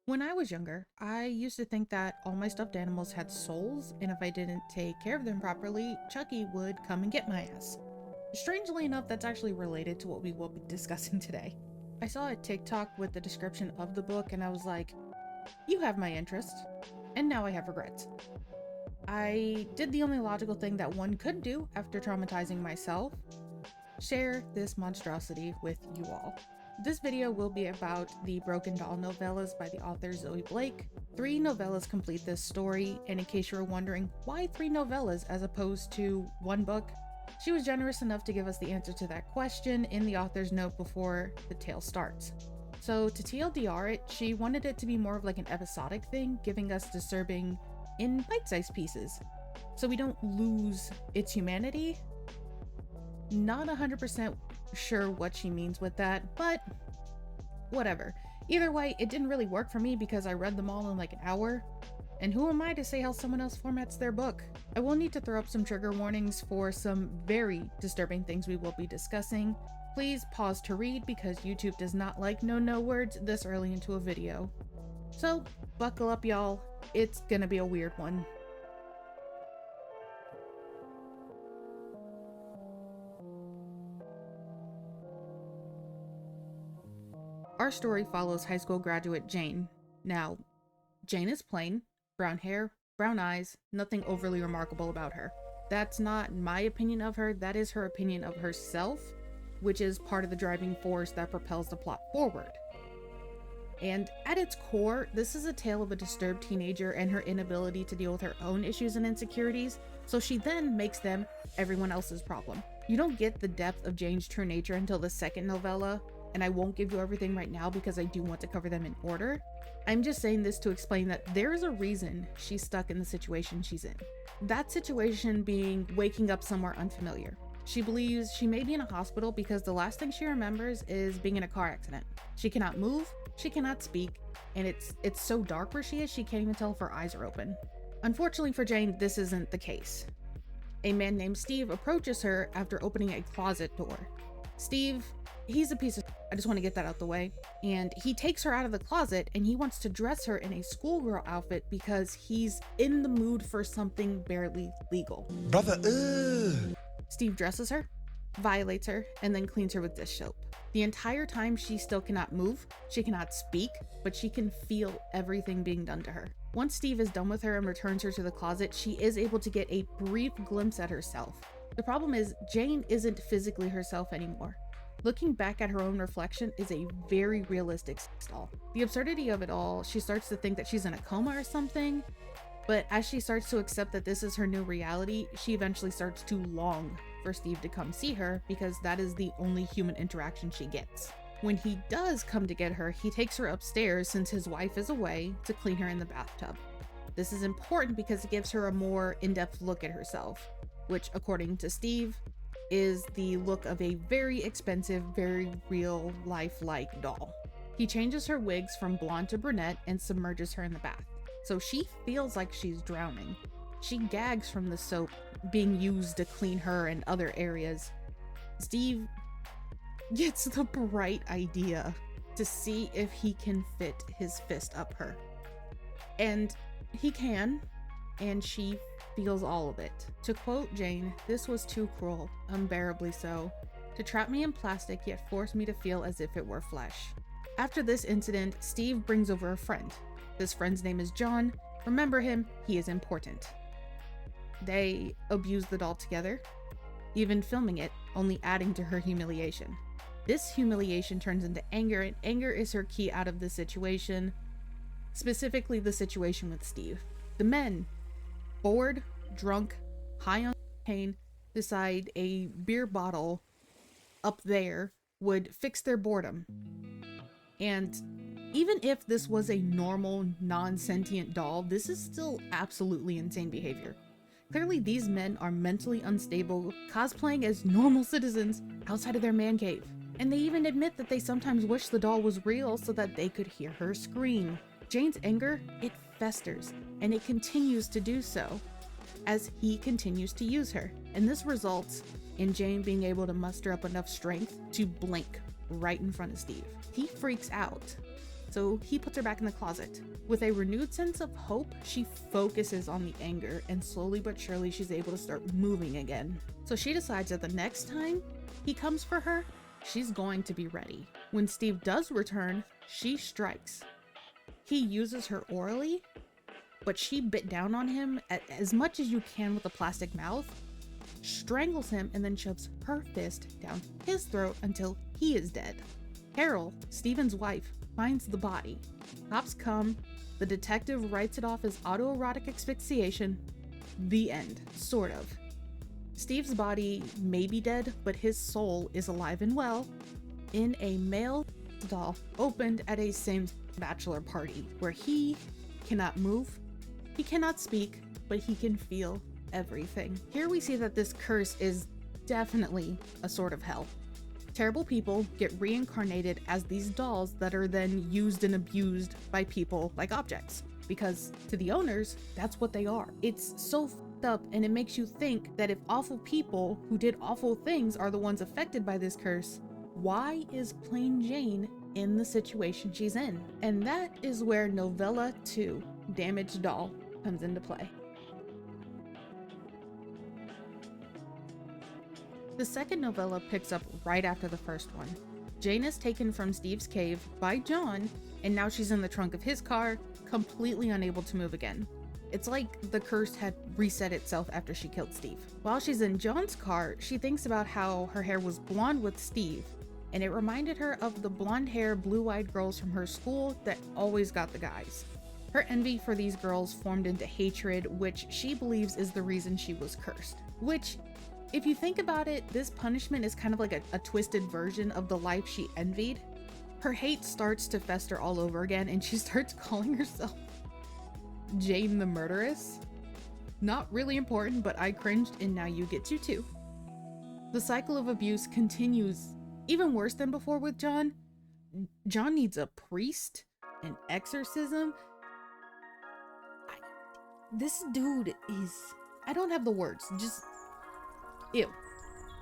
When I was younger, I used to think that all my stuffed animals had souls, and if I didn't take care of them properly, Chucky would come and get my ass. Strangely enough, that's actually related to what we will be discussing today. I saw a TikTok with the description of the book, and I was like, you have my interest. And now I have regrets. I did the only logical thing that one could do after traumatizing myself: share this monstrosity with you all. This video will be about the Broken Doll novellas by the author Zoe Blake. 3 novellas complete this story, and in case you were wondering why 3 novellas as opposed to 1 book, she was generous enough to give us the answer to that question in the author's note before the tale starts. So to TLDR it, she wanted it to be more of like an episodic thing, giving us disturbing in bite-sized pieces, so we don't lose its humanity. Not 100% sure what she means with that, but whatever. Either way, it didn't really work for me because I read them all in like an hour, and who am I to say how someone else formats their book? I will need to throw up some trigger warnings for some very disturbing things we will be discussing. Please pause to read because YouTube does not like no words this early into a video. So buckle up, y'all. It's gonna be a weird one. Our story follows high school graduate Jane. Now, Jane is plain, brown hair, brown eyes, nothing overly remarkable about her. That's not my opinion of her, that is her opinion of herself, which is part of the driving force that propels the plot forward. And at its core, this is a tale of a disturbed teenager and her inability to deal with her own issues and insecurities, so she then makes them everyone else's problem. You don't get the depth of Jane's true nature until the second novella, and I won't give you everything right now because I do want to cover them in order. I'm just saying this to explain that there is a reason she's stuck in the situation she's in. That situation being waking up somewhere unfamiliar. She believes she may be in a hospital because the last thing she remembers is being in a car accident. She cannot move, she cannot speak, and it's so dark where she is, she can't even tell if her eyes are open. Unfortunately for Jane, this isn't the case. A man named Steve approaches her after opening a closet door. Steve, he's a piece of I just want to get that out the way. And he takes her out of the closet and he wants to dress her in a schoolgirl outfit because he's in the mood for something barely legal. Brother, ugh. Steve dresses her, violates her, and then cleans her with dish soap. The entire time she still cannot move, she cannot speak, but she can feel everything being done to her. Once Steve is done with her and returns her to the closet, she is able to get a brief glimpse at herself. The problem is, Jane isn't physically herself anymore. Looking back at her own reflection is a very realistic doll. The absurdity of it all, she starts to think that she's in a coma or something, but as she starts to accept that this is her new reality, she eventually starts to long for Steve to come see her because that is the only human interaction she gets. When he does come to get her, he takes her upstairs since his wife is away to clean her in the bathtub. This is important because it gives her a more in-depth look at herself, which according to Steve, is the look of a very expensive, very real life-like doll. He changes her wigs from blonde to brunette and submerges her in the bath. So she feels like she's drowning. She gags from the soap being used to clean her and other areas. Steve gets the bright idea to see if he can fit his fist up her. And he can, and she feels all of it. To quote Jane, "This was too cruel, unbearably so, to trap me in plastic yet force me to feel as if it were flesh." After this incident, Steve brings over a friend. This friend's name is John. Remember him, he is important. They abuse the doll together, even filming it, only adding to her humiliation. This humiliation turns into anger, and anger is her key out of the situation, specifically the situation with Steve. The men, bored, drunk, high on cocaine, decide a beer bottle up there would fix their boredom. And even if this was a normal, non-sentient doll, this is still absolutely insane behavior. Clearly, these men are mentally unstable, cosplaying as normal citizens outside of their man cave. And they even admit that they sometimes wish the doll was real so that they could hear her scream. Jane's anger, it festers, and it continues to do so as he continues to use her. And this results in Jane being able to muster up enough strength to blink right in front of Steve. He freaks out, so he puts her back in the closet. With a renewed sense of hope, she focuses on the anger, and slowly but surely she's able to start moving again. So she decides that the next time he comes for her, she's going to be ready. When Steve does return, she strikes. He uses her orally, but she bit down on him as much as you can with a plastic mouth, strangles him, and then shoves her fist down his throat until he is dead. Carol, Steven's wife, finds the body. Cops come, the detective writes it off as autoerotic asphyxiation. The end, sort of. Steve's body may be dead, but his soul is alive and well in a male doll opened at a Sims bachelor party where he cannot move, he cannot speak, but he can feel everything. Here we see that this curse is definitely a sort of hell. Terrible people get reincarnated as these dolls that are then used and abused by people like objects, because to the owners, that's what they are. It's so fucked up, and it makes you think that if awful people who did awful things are the ones affected by this curse, why is plain Jane in the situation she's in? And that is where novella 2, Damaged Doll, comes into play. The second novella picks up right after the first one. Jane is taken from Steve's cave by John, and now she's in the trunk of his car, completely unable to move again. It's like the curse had reset itself after she killed Steve. While she's in John's car, she thinks about how her hair was blonde with Steve, and it reminded her of the blonde-haired, blue-eyed girls from her school that always got the guys. Her envy for these girls formed into hatred, which she believes is the reason she was cursed. Which, if you think about it, this punishment is kind of like a twisted version of the life she envied. Her hate starts to fester all over again, and she starts calling herself Jane the Murderess. Not really important, but I cringed, and now you get to too. The cycle of abuse continues even worse than before with John. John needs a priest, an exorcism. This dude is... I don't have the words, just... ew.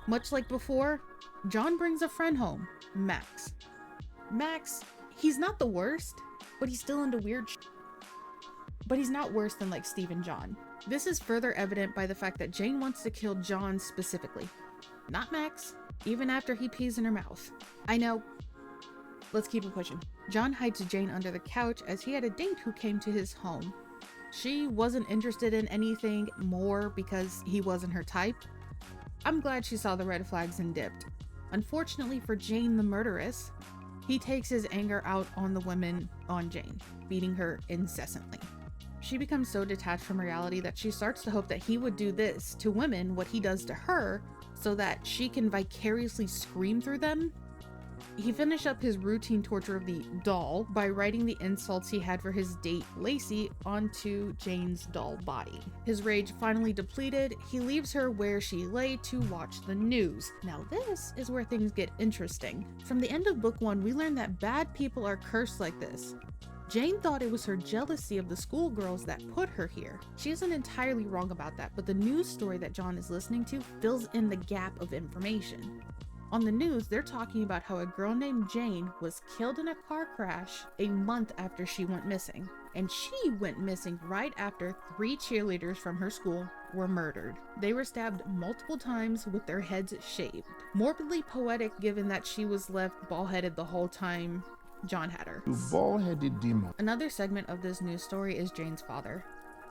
Much like before, John brings a friend home, Max. Max, he's not the worst, but he's still into weird shit. But he's not worse than like Steve and John. This is further evident by the fact that Jane wants to kill John specifically, not Max, even after he pees in her mouth. I know. Let's keep it pushing. John hides Jane under the couch as he had a date who came to his home. She wasn't interested in anything more because he wasn't her type. I'm glad she saw the red flags and dipped. Unfortunately for Jane the Murderess, he takes his anger out on the women on Jane, beating her incessantly. She becomes so detached from reality that she starts to hope that he would do this to women what he does to her so that she can vicariously scream through them. He finished up his routine torture of the doll by writing the insults he had for his date Lacey onto Jane's doll body. His rage finally depleted, he leaves her where she lay to watch the news. Now this is where things get interesting. From the end of book 1, we learn that bad people are cursed like this. Jane thought it was her jealousy of the schoolgirls that put her here. She isn't entirely wrong about that, but the news story that John is listening to fills in the gap of information. On the news, they're talking about how a girl named Jane was killed in a car crash a month after she went missing. And she went missing right after 3 cheerleaders from her school were murdered. They were stabbed multiple times with their heads shaved. Morbidly poetic given that she was left bald-headed the whole time John had her. You bald-headed demon. Another segment of this news story is Jane's father.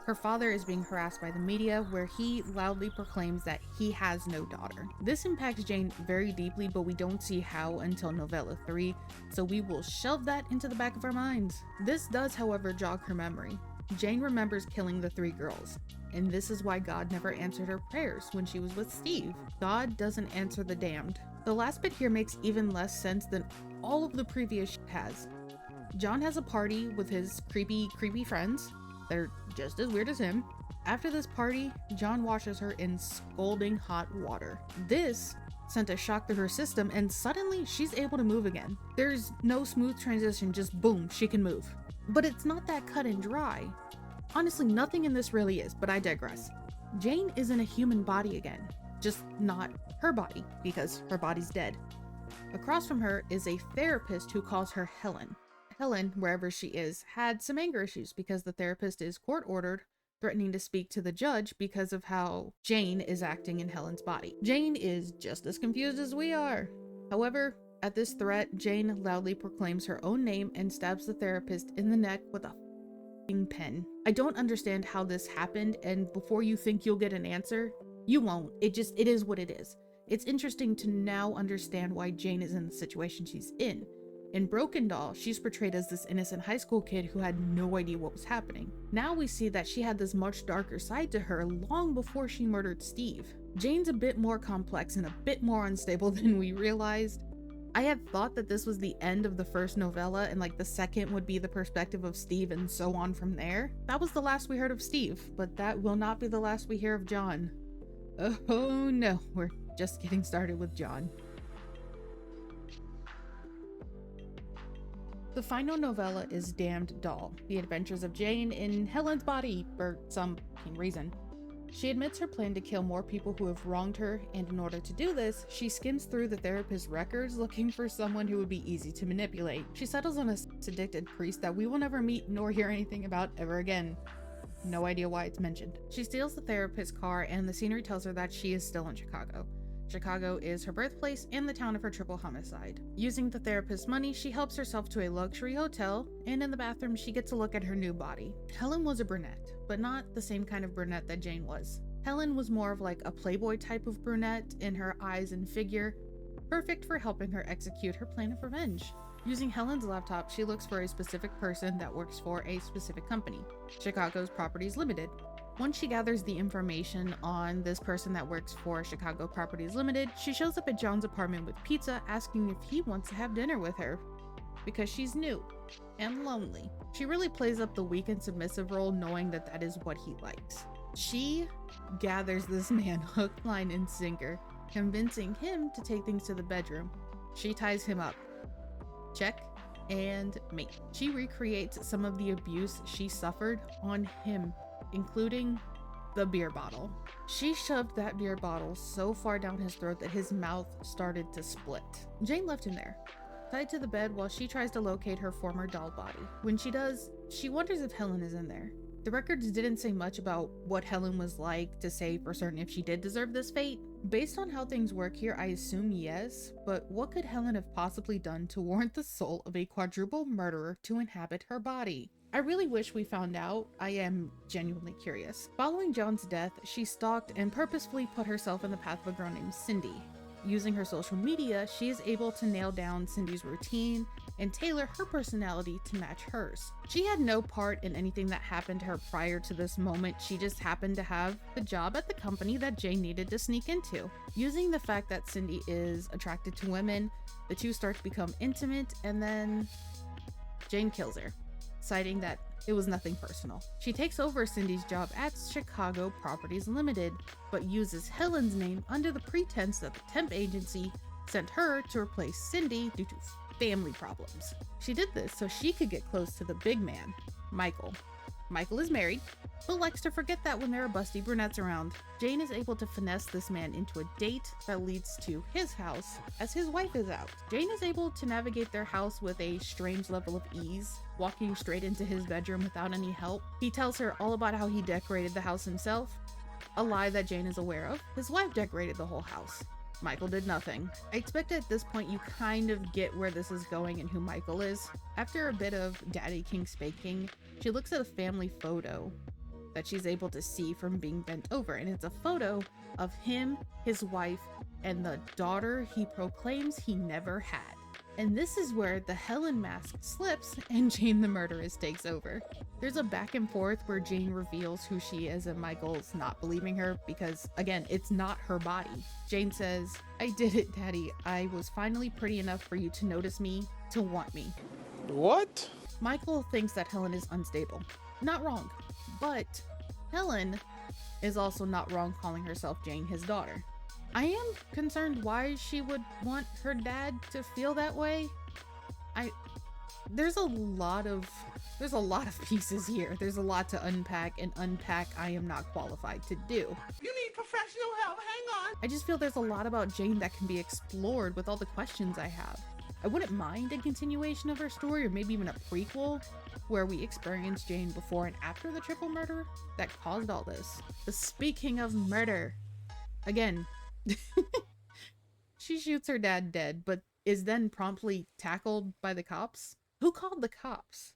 Her father is being harassed by the media, where he loudly proclaims that he has no daughter. This impacts Jane very deeply, but we don't see how until novella 3, so we will shelve that into the back of our minds. This does, however, jog her memory. Jane remembers killing the 3 girls, and this is why God never answered her prayers when she was with Steve. God doesn't answer the damned. The last bit here makes even less sense than all of the previous shit has. John has a party with his creepy friends. They're just as weird as him. After this party, John washes her in scalding hot water. This sent a shock through her system, and suddenly she's able to move again. There's no smooth transition, just boom, she can move. But it's not that cut and dry. Honestly, nothing in this really is, but I digress. Jane is in a human body again, just not her body, because her body's dead. Across from her is a therapist who calls her Helen. Helen, wherever she is, had some anger issues because the therapist is court-ordered, threatening to speak to the judge because of how Jane is acting in Helen's body. Jane is just as confused as we are. However, at this threat, Jane loudly proclaims her own name and stabs the therapist in the neck with a pen. I don't understand how this happened, and before you think you'll get an answer, you won't. It is what it is. It's interesting to now understand why Jane is in the situation she's in. In Broken Doll, she's portrayed as this innocent high school kid who had no idea what was happening. Now we see that she had this much darker side to her long before she murdered Steve. Jane's a bit more complex and a bit more unstable than we realized. I had thought that this was the end of the first novella and like the second would be the perspective of Steve and so on from there. That was the last we heard of Steve, but that will not be the last we hear of John. Oh no, we're just getting started with John. The final novella is Damned Doll, the adventures of Jane in Helen's body for some reason. She admits her plan to kill more people who have wronged her, and in order to do this, she skims through the therapist's records looking for someone who would be easy to manipulate. She settles on a addicted priest that we will never meet nor hear anything about ever again. No idea why it's mentioned. She steals the therapist's car, and the scenery tells her that she is still in Chicago. Chicago is her birthplace and the town of her triple homicide. Using the therapist's money, she helps herself to a luxury hotel, and in the bathroom, she gets a look at her new body. Helen was a brunette, but not the same kind of brunette that Jane was. Helen was more of like a playboy type of brunette in her eyes and figure, perfect for helping her execute her plan of revenge. Using Helen's laptop, she looks for a specific person that works for a specific company, Chicago's Properties Limited. Once she gathers the information on this person that works for Chicago Properties Limited, she shows up at John's apartment with pizza, asking if he wants to have dinner with her, because she's new and lonely. She really plays up the weak and submissive role, knowing that that is what he likes. She gathers this man hook, line, and sinker, convincing him to take things to the bedroom. She ties him up. Check and mate. She recreates some of the abuse she suffered on him, including the beer bottle. She shoved that beer bottle so far down his throat that his mouth started to split. Jane left him there, tied to the bed, while she tries to locate her former doll body. When she does, she wonders if Helen is in there. The records didn't say much about what Helen was like to say for certain if she did deserve this fate. Based on how things work here, I assume yes, but what could Helen have possibly done to warrant the soul of a quadruple murderer to inhabit her body? I really wish we found out. I am genuinely curious. Following John's death, she stalked and purposefully put herself in the path of a girl named Cindy. Using her social media, she is able to nail down Cindy's routine and tailor her personality to match hers. She had no part in anything that happened to her prior to this moment. She just happened to have the job at the company that Jane needed to sneak into. Using the fact that Cindy is attracted to women, the two start to become intimate, and then Jane kills her, citing that it was nothing personal. She takes over Cindy's job at Chicago Properties Limited, but uses Helen's name under the pretense that the temp agency sent her to replace Cindy due to family problems. She did this so she could get close to the big man, Michael. Michael is married, but likes to forget that when there are busty brunettes around. Jane is able to finesse this man into a date that leads to his house as his wife is out. Jane is able to navigate their house with a strange level of ease, walking straight into his bedroom without any help. He tells her all about how he decorated the house himself, a lie that Jane is aware of. His wife decorated the whole house. Michael did nothing. I expect at this point you kind of get where this is going and who Michael is. After a bit of daddy king spanking, she looks at a family photo that she's able to see from being bent over, and it's a photo of him, his wife, and the daughter he proclaims he never had. And this is where the Helen mask slips and Jane the murderess takes over. There's a back and forth where Jane reveals who she is and Michael's not believing her because, again, it's not her body. Jane says, "I did it, Daddy. I was finally pretty enough for you to notice me, to want me." What? Michael thinks that Helen is unstable. Not wrong, but Helen is also not wrong calling herself Jane, his daughter. I am concerned why she would want her dad to feel that way. There's a lot of pieces here. There's a lot to unpack, and unpack I am not qualified to do. You need professional help. Hang on. I just feel there's a lot about Jane that can be explored with all the questions I have. I wouldn't mind a continuation of her story, or maybe even a prequel where we experience Jane before and after the triple murder that caused all this. But speaking of murder, again, she shoots her dad dead, but is then promptly tackled by the cops. Who called the cops?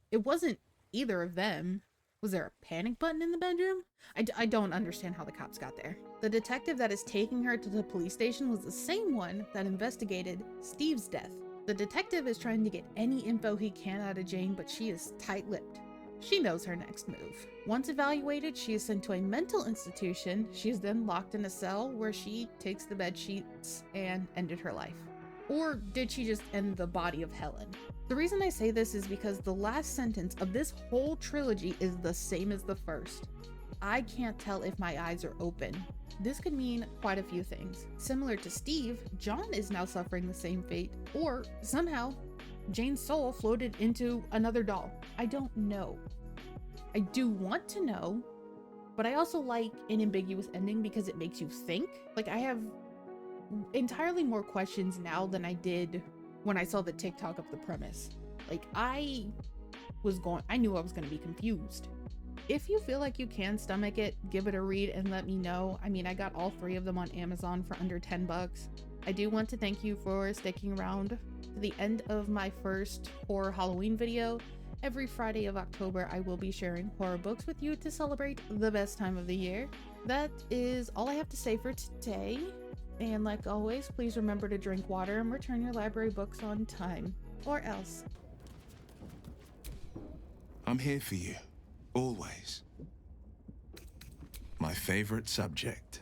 It wasn't either of them. Was there a panic button in the bedroom? I don't understand how the cops got there. The detective that is taking her to the police station was the same one that investigated Steve's death. The detective is trying to get any info he can out of Jane, but she is tight-lipped. She knows her next move. Once evaluated, she is sent to a mental institution. She is then locked in a cell where she takes the bed sheets and ended her life. Or did she just end the body of Helen? The reason I say this is because the last sentence of this whole trilogy is the same as the first. I can't tell if my eyes are open. This could mean quite a few things. Similar to Steve, John is now suffering the same fate, or somehow Jane's soul floated into another doll. I don't know. I do want to know, but I also like an ambiguous ending because it makes you think. Like, I have entirely more questions now than I did when I saw the TikTok of the premise. Like, I knew I was going to be confused. If you feel like you can stomach it, give it a read and let me know. I mean, I got all 3 of them on Amazon for under 10 bucks. I do want to thank you for sticking around to the end of my first horror Halloween video. Every Friday of October, I will be sharing horror books with you to celebrate the best time of the year. That is all I have to say for today. And like always, please remember to drink water and return your library books on time, or else. I'm here for you, always. My favorite subject.